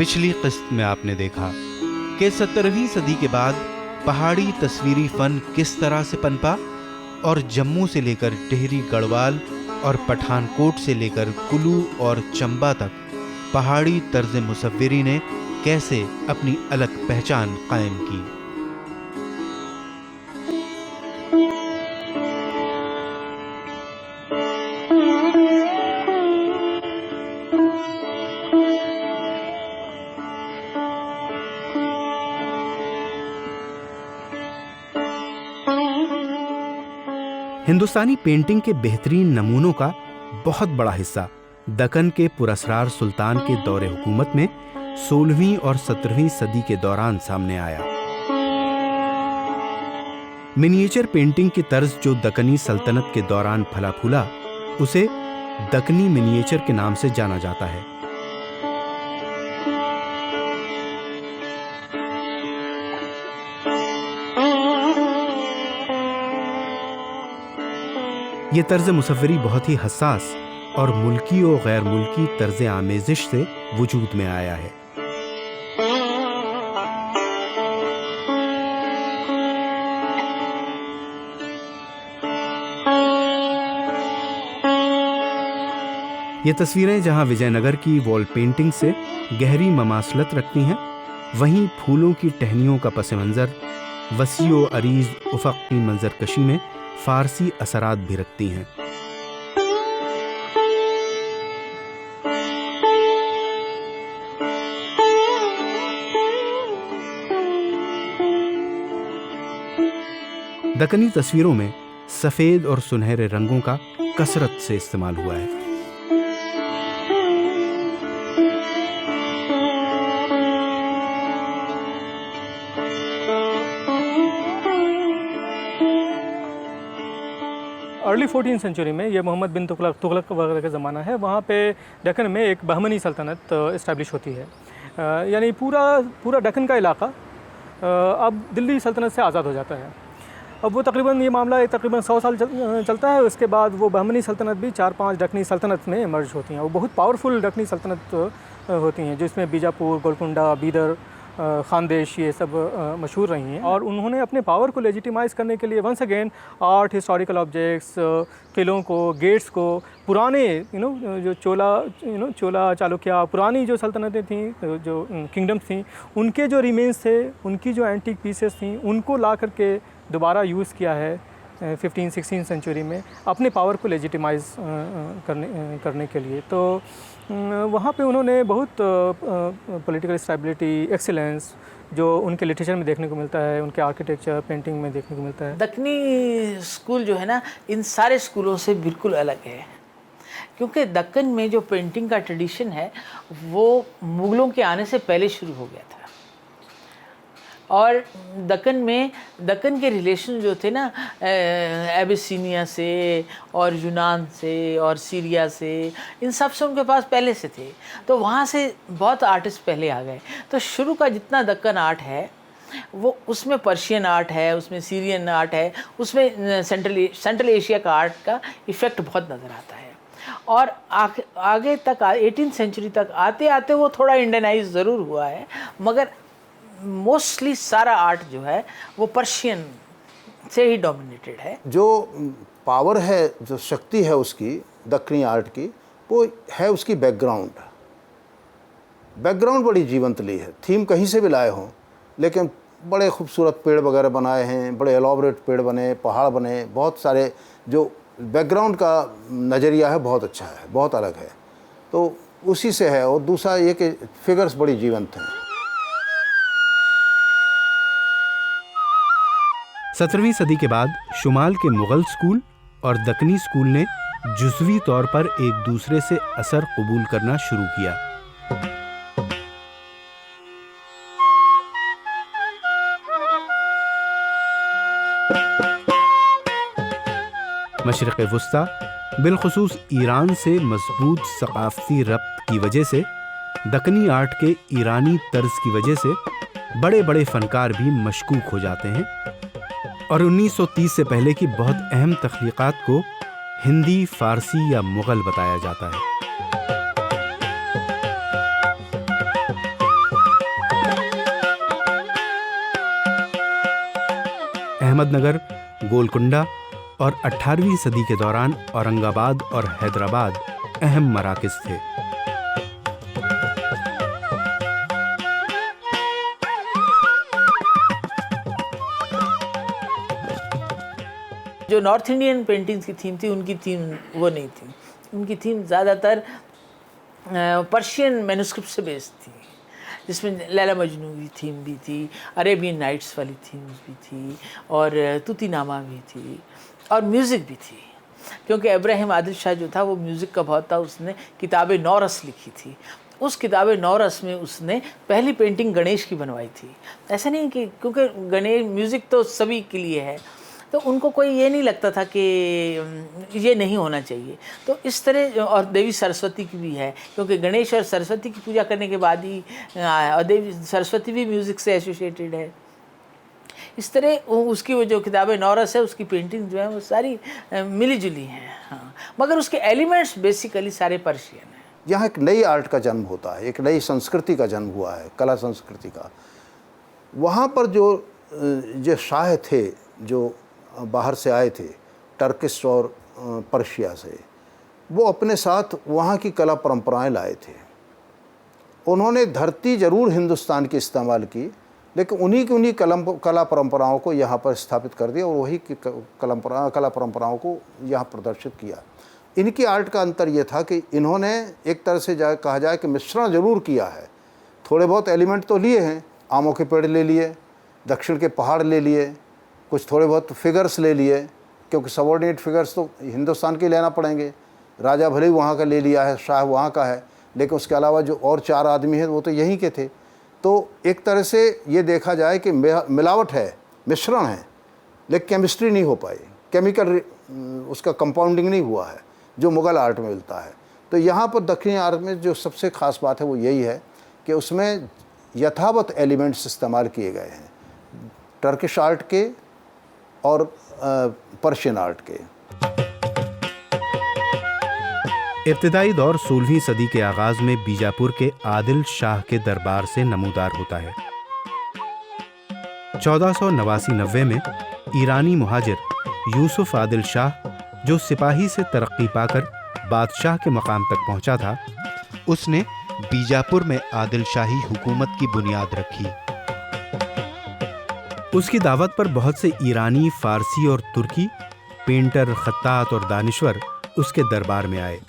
पिछली किस्त में आपने देखा कि 17वीं सदी के बाद पहाड़ी तस्वीरी फन किस तरह से पनपा और जम्मू से लेकर टिहरी गढ़वाल और पठानकोट से लेकर कुल्लू और चंबा तक पहाड़ी तर्ज मुसव्विरी ने कैसे अपनी अलग पहचान कायम की। हिंदुस्तानी पेंटिंग के बेहतरीन नमूनों का बहुत बड़ा हिस्सा दक्कन के पुरस्कार सुल्तान के दौरे हुकूमत में 16वीं और 17वीं सदी के दौरान सामने आया। मिनिएचर पेंटिंग की तर्ज जो दक्कनी सल्तनत के दौरान फला फूला, उसे दक्कनी मिनिएचर के नाम से जाना जाता है। ये तर्ज मुसव्विरी बहुत ही हसास और मुल्की और गैर मुल्की तर्ज आमेजिश से वजूद में आया है। ये तस्वीरें जहां विजयनगर की वॉल पेंटिंग से गहरी ममासलत रखती हैं, वहीं फूलों की टहनियों का पस मंजर वसीओ अरीज उफ़क़ की मंजरकशी में फारसी असरात भी रखती हैं। दक्कनी तस्वीरों में सफेद और सुनहरे रंगों का कसरत से इस्तेमाल हुआ है। अर्ली 14th सेंचुरी में ये मोहम्मद बिन तुगलक वगैरह का ज़माना है। वहाँ पे दक्कन में एक बहमनी सल्तनत इस्टेब्लिश होती है, यानी पूरा दक्कन का इलाका अब दिल्ली सल्तनत से आज़ाद हो जाता है। अब वो तकरीबन ये मामला तकरीबन 100 साल चलता है। उसके बाद वो बहमनी सल्तनत भी 4-5 दक्कनी सल्तनत में मर्ज होती हैं। वो बहुत पावरफुल दक्कनी सल्तनत होती हैं, जिसमें बीजापुर, गोलकुंडा, बीदर, खानदेश ये सब मशहूर रही हैं। और उन्होंने अपने पावर को लेजिटिमाइज़ करने के लिए once again art, historical objects, किलों को, गेट्स को, पुराने जो चोला चालुक्य पुरानी जो सल्तनतें थीं, जो किंगडम्स थीं, उनके जो रिमेन्स थे, उनकी जो एंटीक पीसेस थीं, उनको ला करके दोबारा यूज़ किया है 15th-16th सेंचुरी में अपने पावर को लेजिटिमाइज़ करने के लिए। तो वहाँ पे उन्होंने बहुत पॉलिटिकल स्टेबिलिटी, एक्सीलेंस जो उनके लिटरेचर में देखने को मिलता है, उनके आर्किटेक्चर, पेंटिंग में देखने को मिलता है। दक्कनी स्कूल जो है ना, इन सारे स्कूलों से बिल्कुल अलग है, क्योंकि दक्कन में जो पेंटिंग का ट्रेडिशन है वो मुग़लों के आने से पहले शुरू हो गया था। और दक्कन के रिलेशन जो थे ना एबिसिनिया से और यूनान से और सीरिया से, इन सब से उनके पास पहले से थे। तो वहाँ से बहुत आर्टिस्ट पहले आ गए। तो शुरू का जितना दक्कन आर्ट है वो, उसमें पर्शियन आर्ट है, उसमें सीरियन आर्ट है, उसमें सेंट्रल एशिया का आर्ट का इफ़ेक्ट बहुत नज़र आता है। और आगे तक 18th सेंचुरी तक आते आते वो थोड़ा इंडियनाइज ज़रूर हुआ है, मगर मोस्टली सारा आर्ट जो है वो पर्शियन से ही डोमिनेटेड है। जो पावर है, जो शक्ति है उसकी दक्कनी आर्ट की, वो है उसकी बैकग्राउंड बड़ी जीवंत ली है। थीम कहीं से भी लाए हों, लेकिन बड़े खूबसूरत पेड़ वगैरह बनाए हैं, बड़े एलॉबरेट पेड़ बने, पहाड़ बने, बहुत सारे जो बैकग्राउंड का नज़रिया है बहुत अच्छा है, बहुत अलग है। तो उसी से है। और दूसरा ये कि फिगर्स बड़ी जीवंत हैं। 17वीं सदी के बाद शुमाल के मुगल स्कूल और दक्कनी स्कूल ने जुज़वी तौर पर एक दूसरे से असर कबूल करना शुरू किया। मशरिक़ वुस्ता बिलखुसूस ईरान से मजबूत सक़ाफ़ती रब्त की वजह से, दक्कनी आर्ट के ईरानी तर्ज की वजह से बड़े बड़े फ़नकार भी मशकूक हो जाते हैं और 1930 से पहले की बहुत अहम तख्लीक़ात को हिंदी, फ़ारसी या मुग़ल बताया जाता है। अहमदनगर, गोलकुंडा और 18वीं सदी के दौरान औरंगाबाद और हैदराबाद अहम मराकज़ थे। जो नॉर्थ इंडियन पेंटिंग्स की थीम थी, उनकी थीम वो नहीं थी। उनकी थीम ज़्यादातर पर्शियन मैन्युस्क्रिप्ट से बेस्ड थी, जिसमें लैला मजनू की थीम भी थी, अरेबियन नाइट्स वाली थीम्स भी थी, और तूतीनामा भी थी, और म्यूज़िक भी थी। क्योंकि इब्राहिम आदिल शाह जो था वो म्यूज़िक का बहुत था। उसने किताब नौरस लिखी थी। उस किताब नौरस में उसने पहली पेंटिंग गणेश की बनवाई थी। ऐसा नहीं कि क्योंकि गणेश म्यूज़िक तो सभी के लिए है, तो उनको कोई ये नहीं लगता था कि ये नहीं होना चाहिए। तो इस तरह, और देवी सरस्वती की भी है, क्योंकि गणेश और सरस्वती की पूजा करने के बाद ही और देवी सरस्वती भी म्यूज़िक से एसोसिएटेड है। इस तरह उसकी वो जो किताब नौरस है, उसकी पेंटिंग जो है वो सारी मिली जुली हैं। हाँ, मगर उसके एलिमेंट्स बेसिकली सारे पर्शियन हैं। यहाँ एक नई आर्ट का जन्म होता है, एक नई संस्कृति का जन्म हुआ है, कला संस्कृति का। वहाँ पर जो शाह थे, जो बाहर से आए थे, टर्किश और पर्शिया से, वो अपने साथ वहाँ की कला परंपराएं लाए थे। उन्होंने धरती ज़रूर हिंदुस्तान की इस्तेमाल की, लेकिन उन्हीं कला परंपराओं को यहाँ पर स्थापित कर दिया और वही की कला परंपराओं को यहाँ प्रदर्शित किया। इनकी आर्ट का अंतर ये था कि इन्होंने एक तरह से कहा जाए कि मिश्रण ज़रूर किया है। थोड़े बहुत एलिमेंट तो लिए हैं, आमों के पेड़ ले लिए, दक्षिण के पहाड़ ले लिए, कुछ थोड़े बहुत फिगर्स ले लिए, क्योंकि सबॉर्डिनेट फिगर्स तो हिंदुस्तान के लेना पड़ेंगे। राजा भले ही वहाँ का ले लिया है, शाह वहाँ का है, लेकिन उसके अलावा जो और 4 आदमी हैं वो तो यहीं के थे। तो एक तरह से ये देखा जाए कि मिलावट है, मिश्रण है, लेकिन केमिस्ट्री नहीं हो पाई, केमिकल उसका कंपाउंडिंग नहीं हुआ है जो मुग़ल आर्ट में मिलता है। तो यहाँ पर दक्षिणी आर्ट में जो सबसे ख़ास बात है वो यही है कि उसमें यथावत एलिमेंट्स इस्तेमाल किए गए हैं, टर्किश आर्ट के और पर्शियन आर्ट के। इब्तिदाई दौर 16वीं सदी के आगाज में बीजापुर के आदिल शाह के दरबार से नमूदार होता है। 1489-90 में ईरानी मुहाजिर यूसुफ आदिल शाह, जो सिपाही से तरक्की पाकर बादशाह के मकाम तक पहुंचा था, उसने बीजापुर में आदिल शाही हुकूमत की बुनियाद रखी। उसकी दावत पर बहुत से ईरानी, फारसी और तुर्की पेंटर, खत्तात और दानिश्वर उसके दरबार में आए।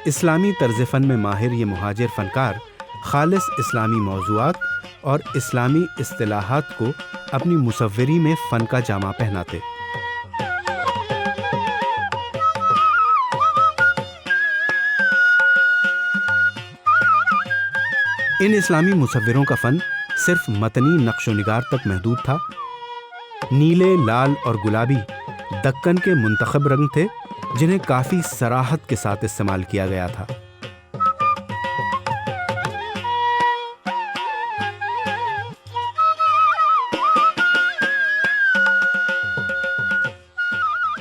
इस्लामी तर्ज फ़न में माहिर ये मुहाजिर फ़नकार खालिस इस्लामी मौज़ूआत और इस्लामी इस्तिलाहात को अपनी मुसव्वरी में फ़न का जामा पहनाते। इन इस्लामी मुसव्विरों का फ़न सिर्फ मतनी नक्शो निगार तक महदूद था। नीले, लाल और गुलाबी दक्कन के मुंतखब रंग थे, जिन्हें काफ़ी सराहत के साथ इस्तेमाल किया गया था।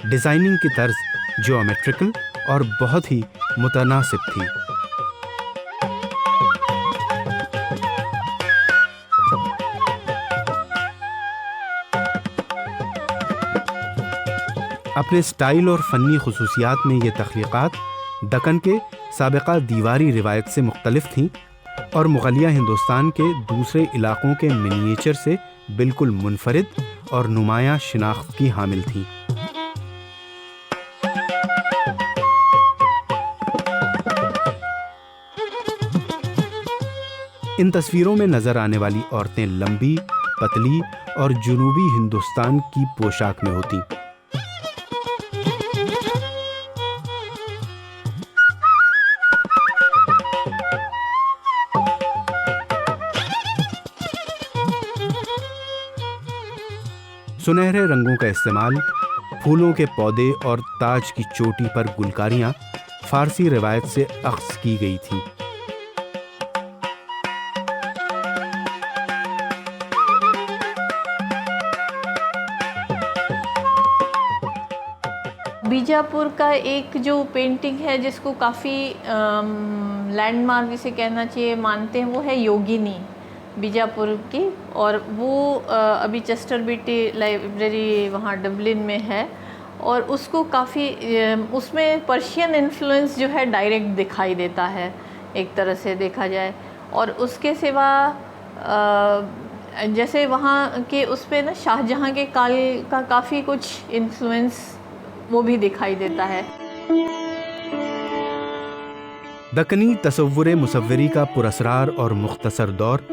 डिज़ाइनिंग की तर्ज ज्योमेट्रिकल और बहुत ही मुतनासिब थी। अपने स्टाइल और फ़नी खुसूसियात में ये तख्लीक़ात दक्कन के साबिक़ा दीवारी रिवायत से मुख्तलिफ थीं और मुग़लिया हिंदुस्तान के दूसरे इलाक़ों के मिनिएचर से बिल्कुल मुनफरिद और नुमायाँ शिनाख्त की हामिल थीं। इन तस्वीरों में नज़र आने वाली औरतें लंबी, पतली और जुनूबी हिंदुस्तान की पोशाक में होती। सुनहरे रंगों का इस्तेमाल, फूलों के पौधे और ताज की चोटी पर गुलकारियां फारसी रिवायत से अख्ज़ की गई थीं। बीजापुर का एक जो पेंटिंग है जिसको काफ़ी लैंडमार्क जिसे कहना चाहिए मानते हैं, वो है योगिनी। बीजापुर की, और वो अभी चेस्टर बीटी लाइब्रेरी वहाँ डबलिन में है, और उसको काफ़ी उसमें पर्शियन इन्फ्लुएंस जो है डायरेक्ट दिखाई देता है एक तरह से देखा जाए। और उसके सिवा जैसे वहाँ के उस पे ना शाहजहाँ के काल का काफ़ी कुछ इन्फ्लुएंस वो भी दिखाई देता है। दक्कनी तसव्वुर मुसव्वरी का पुरअसरार और मुख्तसर दौर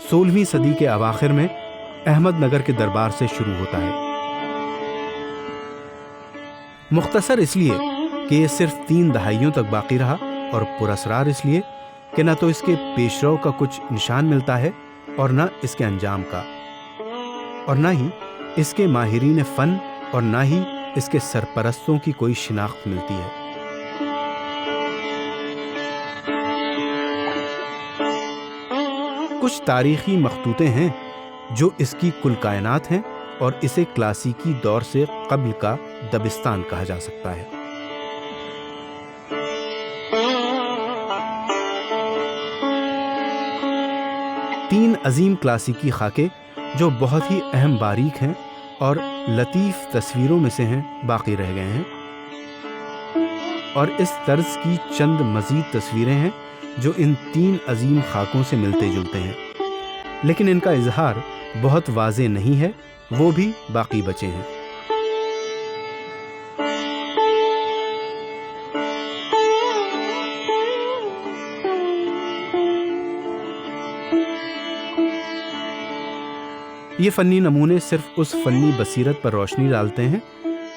16वीं सदी के अवाखिर में अहमदनगर के दरबार से शुरू होता है। मुख्तसर इसलिए कि ये सिर्फ 3 दहाइयों तक बाकी रहा, और पुरअसरार इसलिए कि न तो इसके पेशरो का कुछ निशान मिलता है और न इसके अंजाम का, और न ही इसके माहिरीन फ़न, और न ही इसके सरपरस्तों की कोई शिनाख्त मिलती है। कुछ तारीखी मखतूते हैं जो इसकी कुल कायनात हैं, और इसे क्लासिकी दौर से कब्ल का दबिस्तान कहा जा सकता है। तीन अजीम क्लासिकी खाके जो बहुत ही अहम बारीक हैं और लतीफ़ तस्वीरों में से हैं, बाकी रह गए हैं, और इस तर्ज की चंद मज़ीद तस्वीरें हैं जो इन 3 अजीम खाकों से मिलते जुलते हैं, लेकिन इनका इजहार बहुत वाज़े नहीं है, वो भी बाकी बचे हैं। ये फ़न्नी नमूने सिर्फ उस फ़न्नी बसीरत पर रोशनी डालते हैं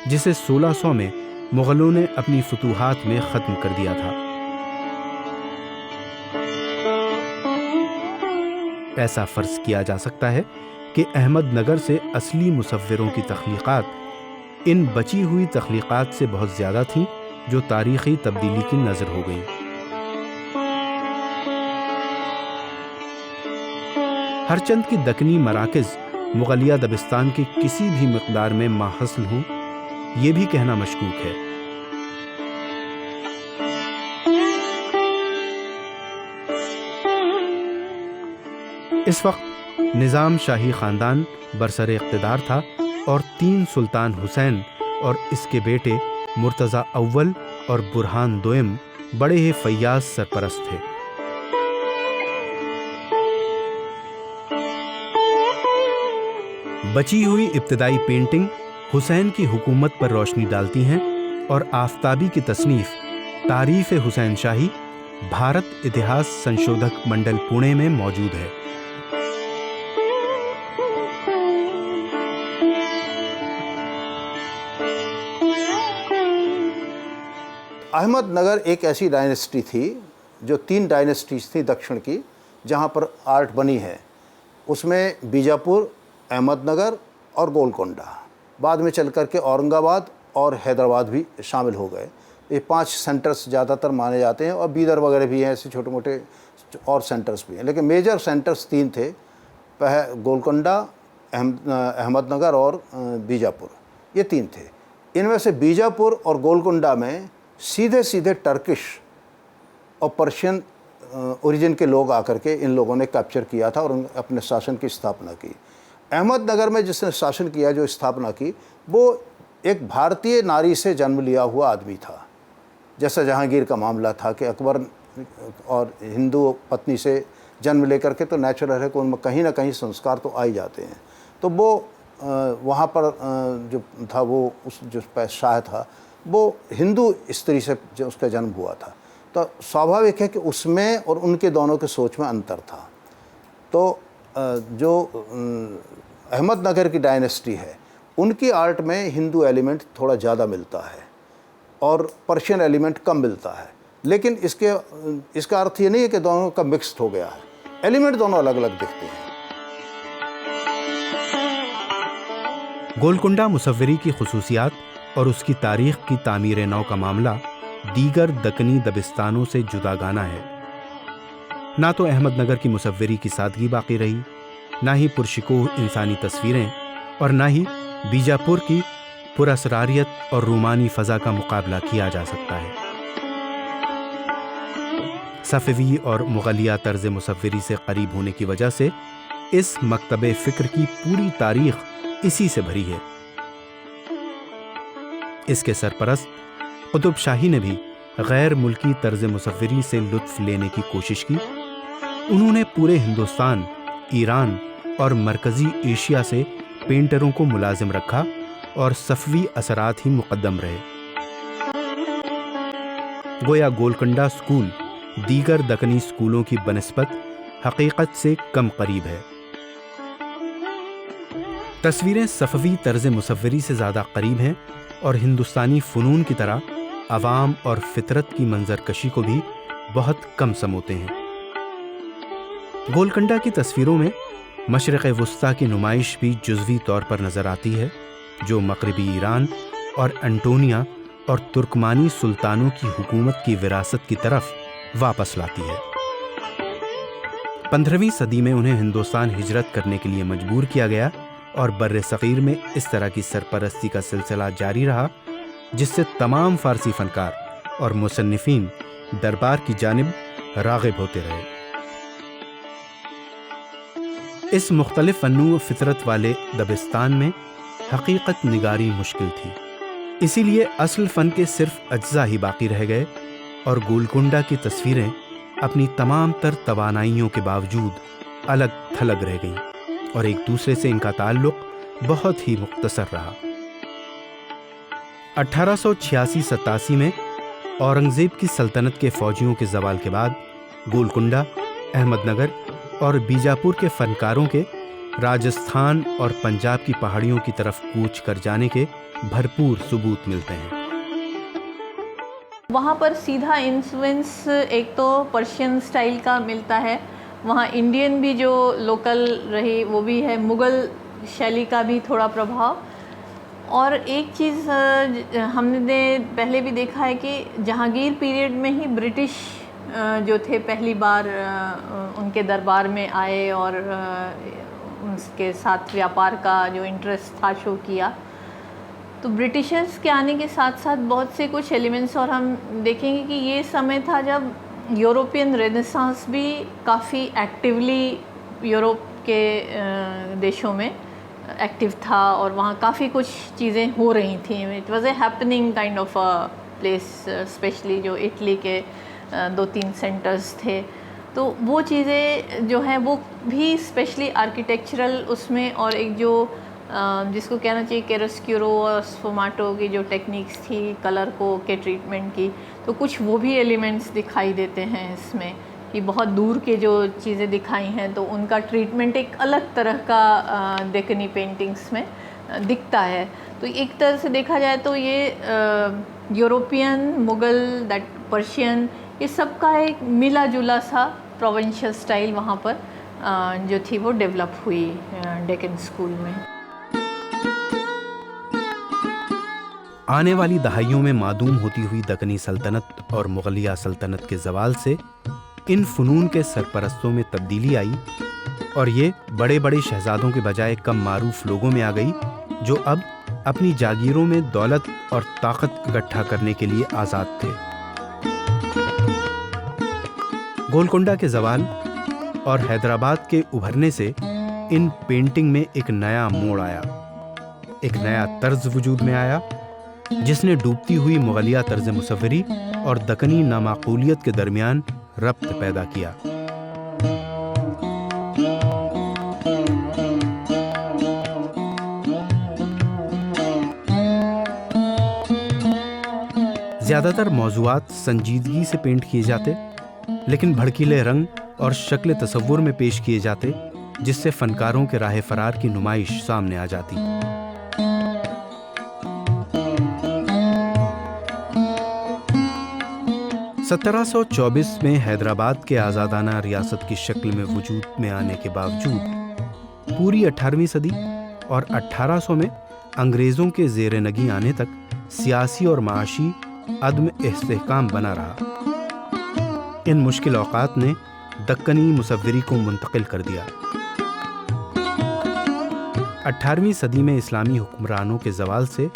जिसे 1600 में मुग़लों ने अपनी फतूहात में ख़त्म कर दिया था। ऐसा फ़र्ज़ किया जा सकता है कि अहमदनगर से असली मुसव्विरों की तख्लीक़ात इन बची हुई तख्लीक़ात से बहुत ज़्यादा थीं जो तारीख़ी तब्दीली की नज़र हो गई। हरचंद की दक्कनी मराकिज़ मुग़लिया दबिस्तान के किसी भी मिक़दार में माहसल हों, ये भी कहना मशकूक है। इस वक्त निज़ाम शाही ख़ानदान बरसर इक़्तिदार था, और 3 सुल्तान हुसैन और इसके बेटे मुर्तज़ा अव्वल और बुरहान दोयम बड़े ही फ़य्याज़ सरपरस्त थे। बची हुई इब्तिदाई पेंटिंग हुसैन की हुकूमत पर रोशनी डालती हैं, और आफ़ताबी की तसनीफ़ तारीफ़ हुसैन शाही भारत इतिहास संशोधक मंडल पुणे में मौजूद है। अहमदनगर एक ऐसी डायनेस्टी थी जो 3 डायनेस्टीज थी दक्षिण की, जहाँ पर आर्ट बनी है। उसमें बीजापुर, अहमदनगर और गोलकोंडा, बाद में चल कर के औरंगाबाद और हैदराबाद भी शामिल हो गए। ये 5 सेंटर्स ज़्यादातर माने जाते हैं, और बीदर वगैरह भी हैं, ऐसे छोटे मोटे और सेंटर्स भी हैं, लेकिन मेजर सेंटर्स 3 थे, गोलकोंडा, अहमदनगर और बीजापुर, ये 3 थे। इनमें से बीजापुर और गोलकोंडा में सीधे सीधे टर्किश और पर्शियन ओरिजिन के लोग आकर के इन लोगों ने कैप्चर किया था और अपने शासन की स्थापना की। अहमदनगर में जिसने शासन किया, जो स्थापना की, वो एक भारतीय नारी से जन्म लिया हुआ आदमी था। जैसा जहांगीर का मामला था कि अकबर और हिंदू पत्नी से जन्म लेकर के, तो नेचुरल है कि उनमें कहीं ना कहीं संस्कार तो आ ही जाते हैं। तो वो वहाँ पर जो था, वो उस जो शाह था, वो हिंदू स्त्री से जो उसका जन्म हुआ था, तो स्वाभाविक है कि उसमें और उनके दोनों के सोच में अंतर था। तो जो अहमदनगर की डायनेस्टी है, उनकी आर्ट में हिंदू एलिमेंट थोड़ा ज़्यादा मिलता है और पर्शियन एलिमेंट कम मिलता है, लेकिन इसका अर्थ ये नहीं है कि दोनों का मिक्स्ड हो गया है, एलिमेंट दोनों अलग अलग दिखते हैं। गोलकुंडा मुसव्वरी की खुसूसियात और उसकी तारीख़ की तामीर नौ का मामला दीगर दक्कनी दबिस्तानों से जुदागाना है। ना तो अहमदनगर की मुसव्वरी की सादगी बाकी रही, ना ही पुरशिकोह इंसानी तस्वीरें, और ना ही बीजापुर की पुरअसरारियत और रूमानी फ़ज़ा का मुकाबला किया जा सकता है। सफ़वी और मुग़लिया तर्ज़ मुसव्विरी से करीब होने की वजह से इस मकतबे फ़िक्र की पूरी तारीख़ इसी से भरी है। इसके सरपरस्त कुतुब शाही ने भी गैर मुल्की तर्ज़ मुसव्विरी से लुत्फ़ लेने की कोशिश की। उन्होंने पूरे हिंदुस्तान, ईरान और मरकज़ी एशिया से पेंटरों को मुलाजिम रखा और सफ़वी असरात ही मुक़द्दम रहे। गोया गोलकुंडा स्कूल दीगर दक्कनी स्कूलों की बनिस्बत हकीकत से कम करीब है। तस्वीरें सफ़वी तर्ज़ मुसव्विरी से ज़्यादा करीब हैं और हिंदुस्तानी फ़नून की तरह अवाम और फितरत की मंजरकशी को भी बहुत कम समोते हैं। गोलकुंडा की तस्वीरों में मशरिक़ वुस्ता की नुमाइश भी जुज़वी तौर पर नज़र आती है, जो मग़रिबी ईरान और अंटोनिया और तुर्कमानी सुल्तानों की हुकूमत की विरासत की तरफ वापस लाती है। 15वीं सदी में उन्हें हिंदुस्तान हिजरत करने के लिए मजबूर किया गया और बर्रे सग़ीर में इस तरह की सरपरस्ती का सिलसिला जारी रहा, जिससे तमाम फ़ारसी फ़नकार और मुसन्निफ़ीन दरबार की जानिब राग़िब होते रहे। इस मुख्तलिफ़ फ़न्नू व फ़ितरत वाले दबिस्तान में हकीकत निगारी मुश्किल थी, इसीलिए असल फ़न के सिर्फ अज्जा ही बाकी रह गए और गोलकुंडा की तस्वीरें अपनी तमाम तर तवानाइयों के बावजूद अलग थलग रह गईं और एक दूसरे से इनका ताल्लुक़ बहुत ही मुख्तसर रहा। 1886-87 में औरंगज़ेब की सल्तनत के फ़ौजियों के ज़वाल के बाद गोलकुंडा, अहमदनगर और बीजापुर के फ़नकारों के राजस्थान और पंजाब की पहाड़ियों की तरफ कूच कर जाने के भरपूर सबूत मिलते हैं। वहाँ पर सीधा इन्फ्लुएंस एक तो पर्शियन स्टाइल का मिलता है, वहाँ इंडियन भी जो लोकल रही वो भी है, मुग़ल शैली का भी थोड़ा प्रभाव। और एक चीज़ हमने पहले भी देखा है कि जहांगीर पीरियड में ही ब्रिटिश जो थे पहली बार उनके दरबार में आए और उनके साथ व्यापार का जो इंटरेस्ट था शो किया। तो ब्रिटिशर्स के आने के साथ साथ बहुत से कुछ एलिमेंट्स, और हम देखेंगे कि ये समय था जब यूरोपियन रेनेसांस भी काफ़ी एक्टिवली यूरोप के देशों में एक्टिव था और वहाँ काफ़ी कुछ चीज़ें हो रही थी। It was a happening kind of a place, specially जो इटली के 2-3 सेंटर्स थे। तो वो चीज़ें जो हैं वो भी स्पेशली आर्किटेक्चरल उसमें, और एक जो जिसको कहना चाहिए कैरोस्क्यूरो और स्फुमाटो की जो टेक्निक्स थी कलर को के ट्रीटमेंट की, तो कुछ वो भी एलिमेंट्स दिखाई देते हैं इसमें कि बहुत दूर के जो चीज़ें दिखाई हैं तो उनका ट्रीटमेंट एक अलग तरह का डेक्कनी पेंटिंग्स में दिखता है। तो एक तरह से देखा जाए तो ये यूरोपियन, मुग़ल, दैट पर्शियन, ये सब का एक मिला जुला सा प्रोविंशियल स्टाइल वहाँ पर जो थी वो डेवलप हुई डेक्कन स्कूल में। आने वाली दहाइयों में मादूम होती हुई दक्कनी सल्तनत और मुग़लिया सल्तनत के ज़वाल से इन फ़नून के सरपरस्तों में तब्दीली आई और ये बड़े बड़े शहज़ादों के बजाय कम मारूफ लोगों में आ गई, जो अब अपनी जागीरों में दौलत और ताकत इकट्ठा करने के लिए आज़ाद थे। गोलकुंडा के ज़वाल और हैदराबाद के उभरने से इन पेंटिंग में एक नया मोड़ आया, एक नया तर्ज वजूद में आया, जिसने डूबती हुई मुग़लिया तर्ज मुसव्विरी और दक्कनी नामाकूलियत के दरमियान रब्त पैदा किया। ज़्यादातर मौज़ूआत संजीदगी से पेंट किए जाते, लेकिन भड़कीले रंग और शक्ल तसव्वुर में पेश किए जाते, जिससे फ़नकारों के राह फरार की नुमाइश सामने आ जाती। 1724 में हैदराबाद के आज़ादाना रियासत की शक्ल में वजूद में आने के बावजूद पूरी 18वीं सदी और 1800 में अंग्रेज़ों के ज़ेर नगी आने तक सियासी और माशी अदम इस्तेहकाम बना रहा। इन मुश्किल औक़ात ने दक्कनी मुसव्विरी को मुंतकिल कर दिया। 18वीं सदी में इस्लामी हुक्मरानों के ज़वाल से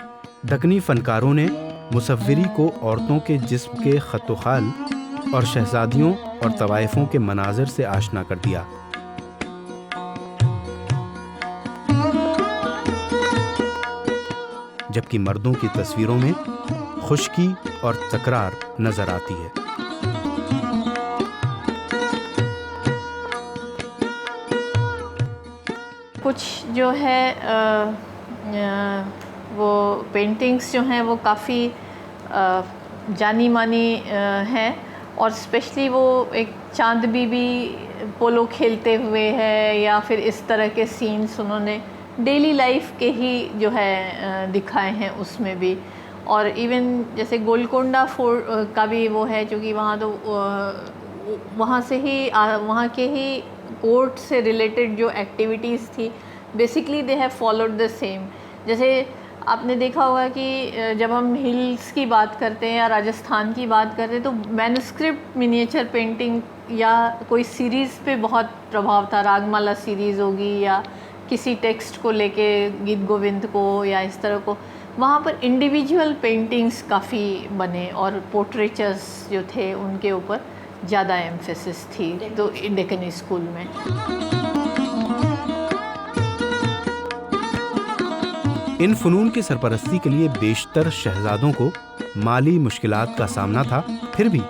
दक्कनी फ़नकारों ने मुसव्विरी को औरतों के जिस्म के ख़त-ओ-ख़ाल और शहज़ादियों और तवाइफों के मनाजिर से आशना कर दिया। जबकि मर्दों की तस्वीरों में खुश्की और तकरार नजर आती है। कुछ जो है वो पेंटिंग्स जो हैं वो काफ़ी जानी मानी हैं, और स्पेशली वो एक चांद बीबी पोलो खेलते हुए है, या फिर इस तरह के सीन्स उन्होंने डेली लाइफ के ही जो है दिखाए हैं उसमें भी। और इवन जैसे गोलकोंडा फोर्ट का भी वो है, क्योंकि वहाँ तो वहाँ से ही वहाँ के ही कोर्ट से रिलेटेड जो एक्टिविटीज़ थी basically they have followed the same. जैसे आपने देखा होगा कि जब हम हिल्स की बात करते हैं या राजस्थान की बात करते हैं तो मैन्युस्क्रिप्ट मिनिएचर पेंटिंग या कोई सीरीज़ पे बहुत प्रभाव था। रागमाला सीरीज़ होगी या किसी टेक्स्ट को लेके गीत गोविंद को या इस तरह को, वहाँ पर इंडिविजुअल पेंटिंग्स काफ़ी बने और पोर्ट्रेचर्स जो थे उनके ऊपर ज़्यादा एम्फेसिस थी तो डेक्कनी स्कूल में। इन फ़नून की सरपरस्ती के लिए बेशतर शहजादों को माली मुश्किलात का सामना था, फिर भी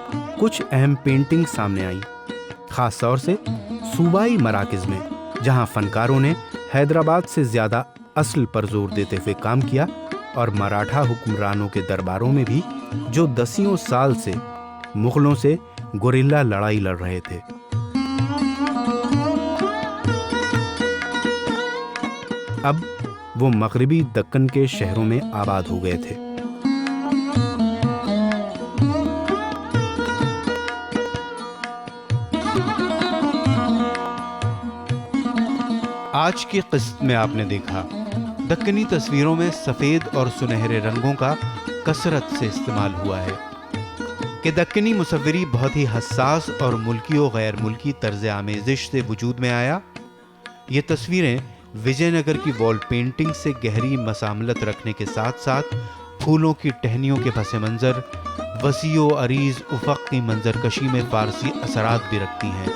कुछ अहम पेंटिंग सामने आई, खास तौर से सूबाई मराकज़ में, जहां फनकारों ने हैदराबाद से ज़्यादा असल पर जोर देते हुए काम किया और मराठा हुक्मरानों के दरबारों में भी, जो दसियों साल से मुग़लों से गुरिल्ला लड़ाई लड़ रहे थे। अब वो मगरिबी दक्कन के शहरों में आबाद हो गए थे। आज की किस्त में आपने देखा दक्कनी तस्वीरों में सफ़ेद और सुनहरे रंगों का कसरत से इस्तेमाल हुआ है कि दक्कनी मुसव्विरी बहुत ही हसास और मुल्की और गैर मुल्की तर्ज आमेज़िश से वजूद में आया। ये तस्वीरें विजयनगर की वॉल पेंटिंग से गहरी मसामलत रखने के साथ साथ फूलों की टहनियों के पस मंज़र, वसीओ अरीज़ उफ़क़ की मंजरकशी में फ़ारसी असरात भी रखती हैं।